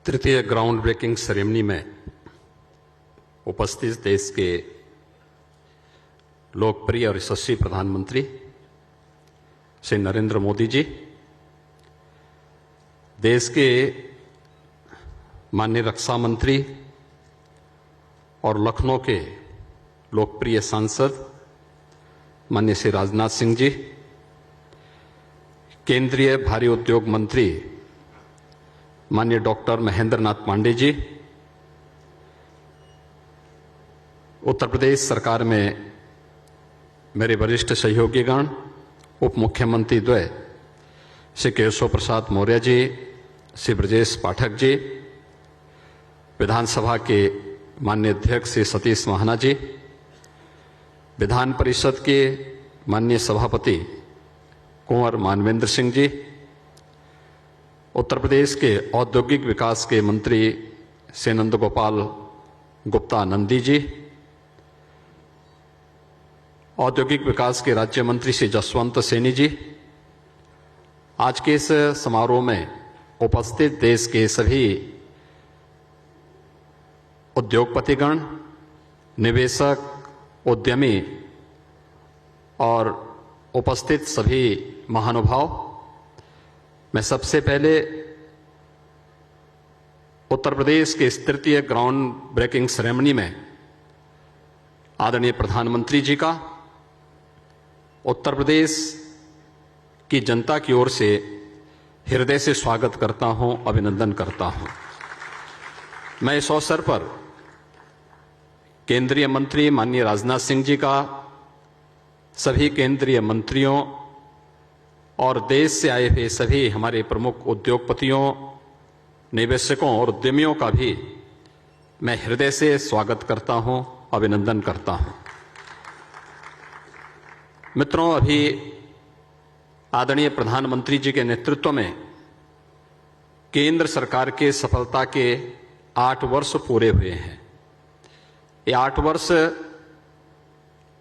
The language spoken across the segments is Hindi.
तृतीय ग्राउंड ब्रेकिंग सेरेमनी में उपस्थित देश के लोकप्रिय और यशस्वी प्रधानमंत्री श्री नरेंद्र मोदी जी, देश के माननीय रक्षा मंत्री और लखनऊ के लोकप्रिय सांसद माननीय श्री राजनाथ सिंह जी, केंद्रीय भारी उद्योग मंत्री माननीय डॉक्टर महेंद्र नाथ पांडे जी, उत्तर प्रदेश सरकार में मेरे वरिष्ठ सहयोगीगण, उप मुख्यमंत्री द्वय श्री केशव प्रसाद मौर्य जी, श्री ब्रजेश पाठक जी, विधानसभा के माननीय अध्यक्ष श्री सतीश महाना जी, विधान परिषद के माननीय सभापति कुंवर मानवेंद्र सिंह जी, उत्तर प्रदेश के औद्योगिक विकास के मंत्री श्री नंद गोपाल गुप्ता नंदी जी, औद्योगिक विकास के राज्य मंत्री श्री जसवंत सैनी जी, आज के इस समारोह में उपस्थित देश के सभी उद्योगपतिगण, निवेशक, उद्यमी और उपस्थित सभी महानुभाव, मैं सबसे पहले उत्तर प्रदेश के इस तृतीय ग्राउंड ब्रेकिंग सेरेमनी में आदरणीय प्रधानमंत्री जी का उत्तर प्रदेश की जनता की ओर से हृदय से स्वागत करता हूं, अभिनंदन करता हूं। मैं इस अवसर पर केंद्रीय मंत्री माननीय राजनाथ सिंह जी का, सभी केंद्रीय मंत्रियों और देश से आए हुए सभी हमारे प्रमुख उद्योगपतियों, निवेशकों और उद्यमियों का भी मैं हृदय से स्वागत करता हूं, अभिनंदन करता हूं। मित्रों, अभी आदरणीय प्रधानमंत्री जी के नेतृत्व में केंद्र सरकार के सफलता के 8 वर्ष पूरे हुए हैं। ये 8 वर्ष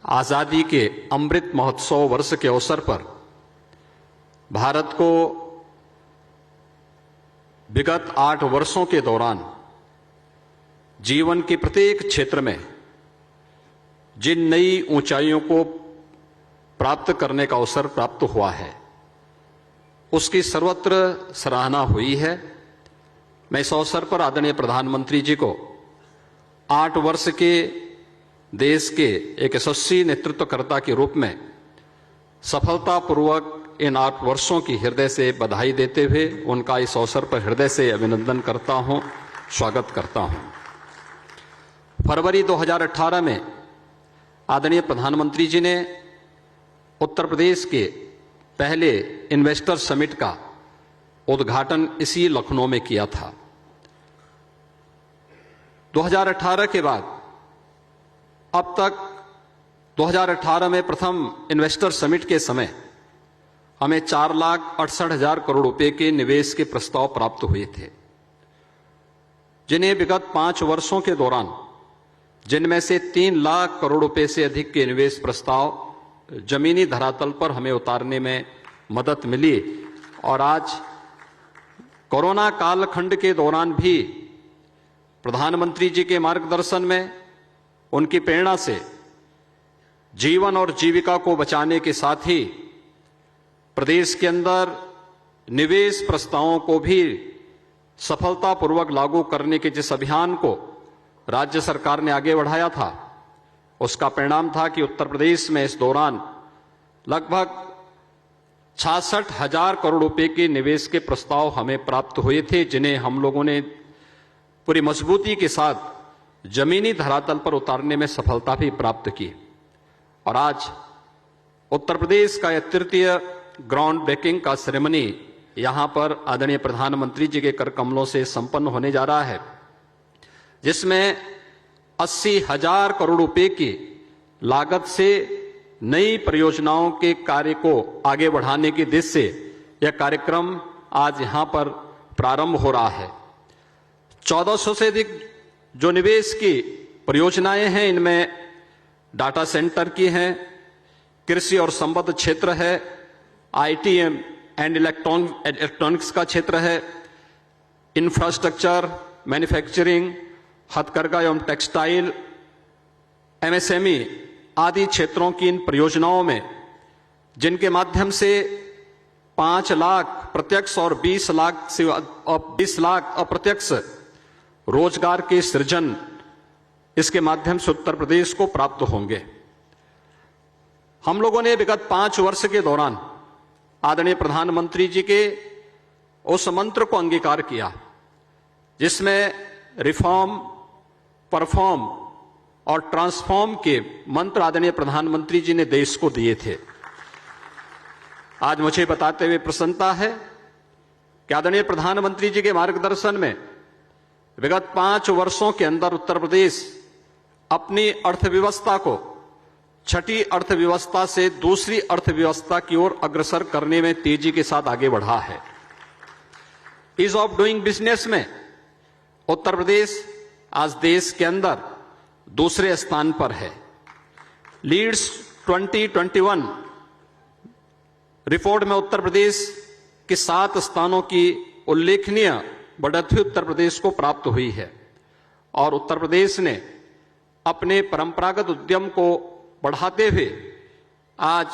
आजादी के अमृत महोत्सव वर्ष के अवसर पर भारत को विगत 8 वर्षों के दौरान जीवन के प्रत्येक क्षेत्र में जिन नई ऊंचाइयों को प्राप्त करने का अवसर प्राप्त हुआ है, उसकी सर्वत्र सराहना हुई है। मैं इस अवसर पर आदरणीय प्रधानमंत्री जी को 8 वर्ष के देश के एक यशस्वी नेतृत्वकर्ता के रूप में सफलतापूर्वक इन 8 वर्षों की हृदय से बधाई देते हुए उनका इस अवसर पर हृदय से अभिनंदन करता हूं, स्वागत करता हूं। फरवरी 2018 में आदरणीय प्रधानमंत्री जी ने उत्तर प्रदेश के पहले इन्वेस्टर समिट का उद्घाटन इसी लखनऊ में किया था। 2018 के बाद अब तक 2018 में प्रथम इन्वेस्टर समिट के समय हमें 4,68,000 करोड़ रुपए के निवेश के प्रस्ताव प्राप्त हुए थे, जिन्हें विगत 5 वर्षों के दौरान जिनमें से 3 लाख करोड़ रुपए से अधिक के निवेश प्रस्ताव जमीनी धरातल पर हमें उतारने में मदद मिली। और आज कोरोना कालखंड के दौरान भी प्रधानमंत्री जी के मार्गदर्शन में, उनकी प्रेरणा से जीवन और जीविका को बचाने के साथ ही प्रदेश के अंदर निवेश प्रस्तावों को भी सफलतापूर्वक लागू करने के जिस अभियान को राज्य सरकार ने आगे बढ़ाया था, उसका परिणाम था कि उत्तर प्रदेश में इस दौरान लगभग 66,000 करोड़ रुपए के निवेश के प्रस्ताव हमें प्राप्त हुए थे, जिन्हें हम लोगों ने पूरी मजबूती के साथ जमीनी धरातल पर उतारने में सफलता भी प्राप्त की। और आज उत्तर प्रदेश का यह तृतीय ग्राउंड ब्रेकिंग का सेरेमनी यहां पर आदरणीय प्रधानमंत्री जी के कर कमलों से संपन्न होने जा रहा है, जिसमें 80,000 करोड़ रुपए की लागत से नई परियोजनाओं के कार्य को आगे बढ़ाने की दिशा से यह कार्यक्रम आज यहां पर प्रारंभ हो रहा है। 1400 से अधिक जो निवेश की परियोजनाएं हैं, इनमें डाटा सेंटर की हैं, कृषि और संबद्ध क्षेत्र है, आईटी एंड इलेक्ट्रॉनिक्स का क्षेत्र है, इंफ्रास्ट्रक्चर, मैन्युफैक्चरिंग, हथकरघा एवं टेक्सटाइल, एमएसएमई आदि क्षेत्रों की इन परियोजनाओं में, जिनके माध्यम से 5 लाख प्रत्यक्ष और 20 लाख अप्रत्यक्ष रोजगार के सृजन इसके माध्यम से उत्तर प्रदेश को प्राप्त होंगे। हम लोगों ने विगत 5 वर्ष के दौरान आदरणीय प्रधानमंत्री जी के उस मंत्र को अंगीकार किया जिसमें रिफॉर्म, परफॉर्म और ट्रांसफॉर्म के मंत्र आदरणीय प्रधानमंत्री जी ने देश को दिए थे। आज मुझे बताते हुए प्रसन्नता है कि आदरणीय प्रधानमंत्री जी के मार्गदर्शन में विगत 5 वर्षों के अंदर उत्तर प्रदेश अपनी अर्थव्यवस्था को छठी अर्थव्यवस्था से दूसरी अर्थव्यवस्था की ओर अग्रसर करने में तेजी के साथ आगे बढ़ा है। ईज ऑफ डूइंग बिजनेस में उत्तर प्रदेश आज देश के अंदर दूसरे स्थान पर है। लीड्स 2021 रिपोर्ट में उत्तर प्रदेश के 7 स्थानों की उल्लेखनीय बढ़त उत्तर प्रदेश को प्राप्त हुई है और उत्तर प्रदेश ने अपने परंपरागत उद्यम को बढ़ाते हुए आज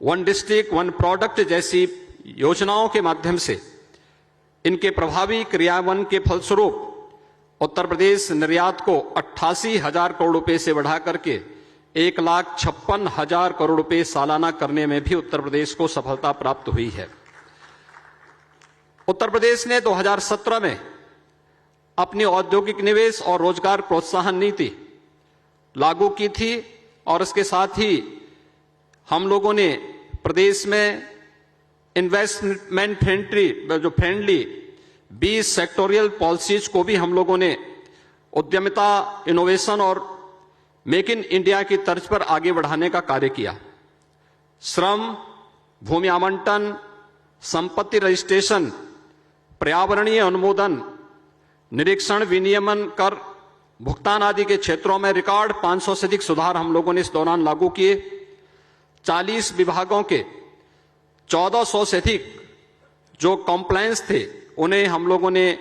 वन डिस्ट्रिक्ट वन प्रोडक्ट जैसी योजनाओं के माध्यम से इनके प्रभावी क्रियान्वयन के फलस्वरूप उत्तर प्रदेश निर्यात को 88,000 करोड़ रुपए से बढ़ा करके 1,56,000 करोड़ रुपए सालाना करने में भी उत्तर प्रदेश को सफलता प्राप्त हुई है। उत्तर प्रदेश ने 2017 में अपनी औद्योगिक निवेश और रोजगार प्रोत्साहन नीति लागू की थी और इसके साथ ही हम लोगों ने प्रदेश में इन्वेस्टमेंट फ्रेंडली 20 सेक्टोरियल पॉलिसीज को भी हम लोगों ने उद्यमिता, इनोवेशन और मेक इन इंडिया की तर्ज पर आगे बढ़ाने का कार्य किया। श्रम, भूमि आवंटन, संपत्ति रजिस्ट्रेशन, पर्यावरणीय अनुमोदन, निरीक्षण, विनियमन, कर भुगतान आदि के क्षेत्रों में रिकॉर्ड 500 से अधिक सुधार हम लोगों ने इस दौरान लागू किए। 40 विभागों के 1400 से अधिक जो कॉम्प्लायंस थे उन्हें हम लोगों ने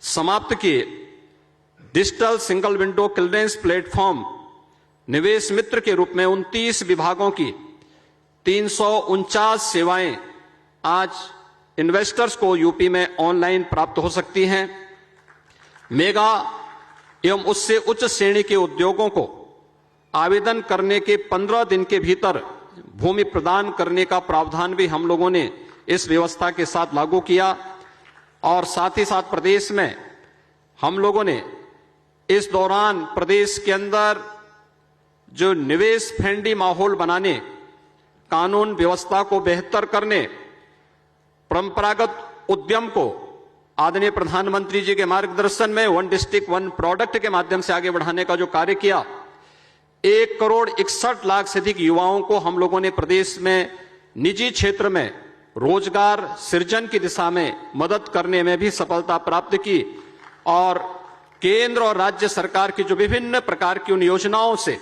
समाप्त किए। Digital single window clearance platform निवेश मित्र के रूप में 29 विभागों की 349 सेवाएं आज इन्वेस्टर्स को यूपी में ऑनलाइन प्राप्त हो सकती हैं। मेगा एवं उससे उच्च श्रेणी के उद्योगों को आवेदन करने के 15 दिन के भीतर भूमि प्रदान करने का प्रावधान भी हम लोगों ने इस व्यवस्था के साथ लागू किया और साथ ही साथ प्रदेश में हम लोगों ने इस दौरान प्रदेश के अंदर जो निवेश फ्रेंडली माहौल बनाने, कानून व्यवस्था को बेहतर करने, परंपरागत उद्यम को आदरणीय प्रधानमंत्री जी के मार्गदर्शन में वन डिस्ट्रिक्ट वन प्रोडक्ट के माध्यम से आगे बढ़ाने का जो कार्य किया, 1,61,00,000 से अधिक युवाओं को हम लोगों ने प्रदेश में निजी क्षेत्र में रोजगार सृजन की दिशा में मदद करने में भी सफलता प्राप्त की और केंद्र और राज्य सरकार की जो विभिन्न प्रकार की उन योजनाओं से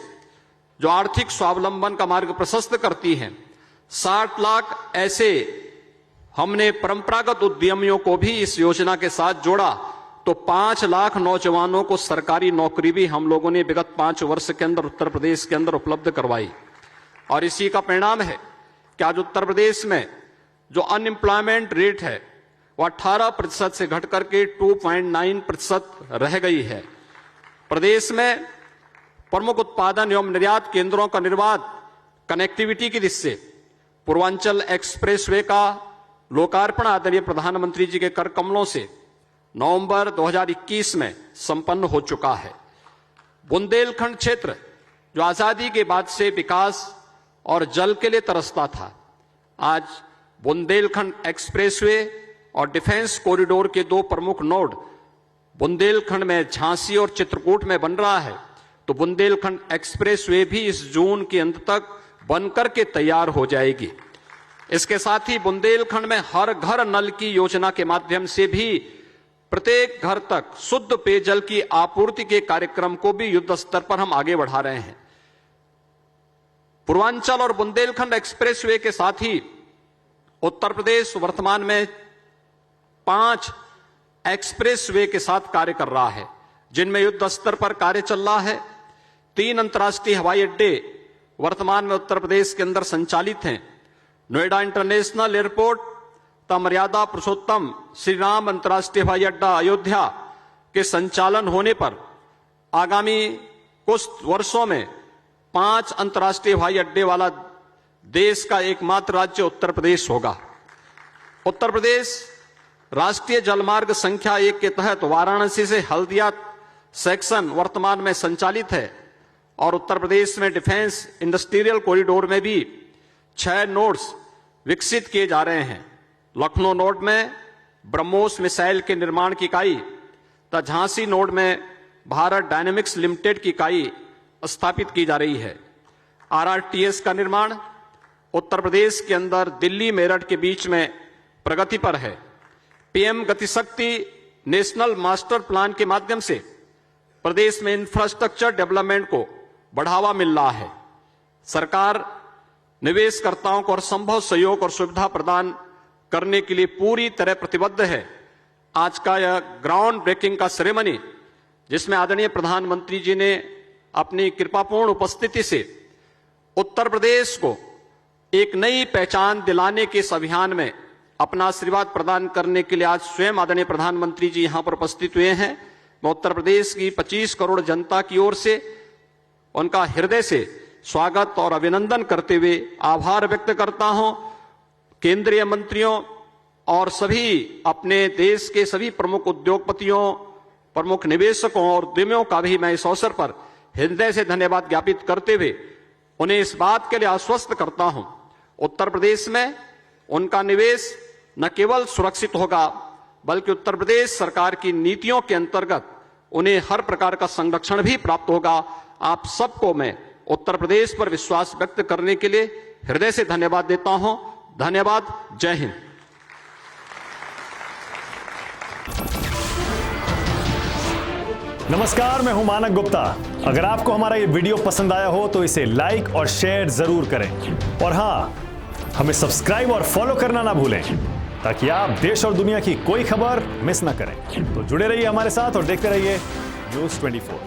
जो आर्थिक स्वावलंबन का मार्ग प्रशस्त करती हैं, 60 लाख ऐसे हमने परंपरागत उद्यमियों को भी इस योजना के साथ जोड़ा तो 5 लाख नौजवानों को सरकारी नौकरी भी हम लोगों ने विगत 5 वर्ष के अंदर उत्तर प्रदेश के अंदर उपलब्ध करवाई। और इसी का परिणाम है कि आज उत्तर प्रदेश में जो अनएम्प्लॉयमेंट रेट है वह 18% से घट करके 2.9% रह गई है। प्रदेश में प्रमुख उत्पादन एवं निर्यात केंद्रों का निर्माण कनेक्टिविटी की दृष्टि से पूर्वांचल एक्सप्रेसवे का लोकार्पण आदरणीय प्रधानमंत्री जी के कर कमलों से नवंबर 2021 में संपन्न हो चुका है। बुंदेलखंड क्षेत्र जो आजादी के बाद से विकास और जल के लिए तरसता था, आज बुंदेलखंड एक्सप्रेसवे और डिफेंस कॉरिडोर के 2 प्रमुख नोड बुंदेलखंड में झांसी और चित्रकूट में बन रहा है, तो बुंदेलखंड एक्सप्रेसवे भी इस जून के अंत तक बनकर के तैयार हो जाएगी। इसके साथ ही बुंदेलखंड में हर घर नल की योजना के माध्यम से भी प्रत्येक घर तक शुद्ध पेयजल की आपूर्ति के कार्यक्रम को भी युद्ध स्तर पर हम आगे बढ़ा रहे हैं। पूर्वांचल और बुंदेलखंड एक्सप्रेसवे के साथ ही उत्तर प्रदेश वर्तमान में 5 एक्सप्रेस वे के साथ कार्य कर रहा है, जिनमें युद्ध स्तर पर कार्य चल रहा है। 3 अंतर्राष्ट्रीय हवाई अड्डे वर्तमान में उत्तर प्रदेश के अंदर संचालित हैं। नोएडा इंटरनेशनल एयरपोर्ट तथा मर्यादा पुरुषोत्तम श्री राम अंतर्राष्ट्रीय हवाई अड्डा अयोध्या के संचालन होने पर आगामी कुछ वर्षों में 5 अंतर्राष्ट्रीय हवाई अड्डे वाला देश का एकमात्र राज्य उत्तर प्रदेश होगा। उत्तर प्रदेश राष्ट्रीय जलमार्ग संख्या 1 के तहत वाराणसी से हल्दिया सेक्शन वर्तमान में संचालित है और उत्तर प्रदेश में डिफेंस इंडस्ट्रियल कॉरिडोर में भी 6 नोड्स विकसित किए जा रहे हैं। लखनऊ नोड में ब्रह्मोस मिसाइल के निर्माण की इकाई तथा झांसी नोड में भारत डायनेमिक्स लिमिटेड की इकाई स्थापित की जा रही है। RRTS का निर्माण उत्तर प्रदेश के अंदर दिल्ली मेरठ के बीच में प्रगति पर है। PM Gatishakti national master plan के माध्यम से प्रदेश में इंफ्रास्ट्रक्चर डेवलपमेंट को बढ़ावा मिल रहा है। सरकार निवेशकर्ताओं को हर संभव सहयोग और सुविधा प्रदान करने के लिए पूरी तरह प्रतिबद्ध है। आज का यह ग्राउंड ब्रेकिंग का सेरेमनी, जिसमें आदरणीय प्रधानमंत्री जी ने अपनी कृपापूर्ण उपस्थिति से उत्तर प्रदेश को एक नई पहचान दिलाने के इस अभियान में अपना आशीर्वाद प्रदान करने के लिए आज स्वयं आदरणीय प्रधानमंत्री जी यहां पर उपस्थित हुए हैं। मैं उत्तर प्रदेश की 25 करोड़ जनता की ओर से उनका हृदय से स्वागत और अभिनंदन करते हुए आभार व्यक्त करता हूं। केंद्रीय मंत्रियों और सभी अपने देश के सभी प्रमुख उद्योगपतियों, प्रमुख निवेशकों और उद्यमियों का भी मैं इस अवसर पर हृदय से धन्यवाद ज्ञापित करते हुए उन्हें इस बात के लिए आश्वस्त करता हूं, उत्तर प्रदेश में उनका निवेश न केवल सुरक्षित होगा बल्कि उत्तर प्रदेश सरकार की नीतियों के अंतर्गत उन्हें हर प्रकार का संरक्षण भी प्राप्त होगा। आप सबको मैं उत्तर प्रदेश पर विश्वास व्यक्त करने के लिए हृदय से धन्यवाद देता हूं। धन्यवाद। जय हिंद। नमस्कार, मैं हूं मानक गुप्ता। अगर आपको हमारा ये वीडियो पसंद आया हो तो इसे लाइक और शेयर जरूर करें और हां, हमें सब्सक्राइब और फॉलो करना ना भूलें ताकि आप देश और दुनिया की कोई खबर मिस ना करें। तो जुड़े रहिए हमारे साथ और देखते रहिए न्यूज़ 24।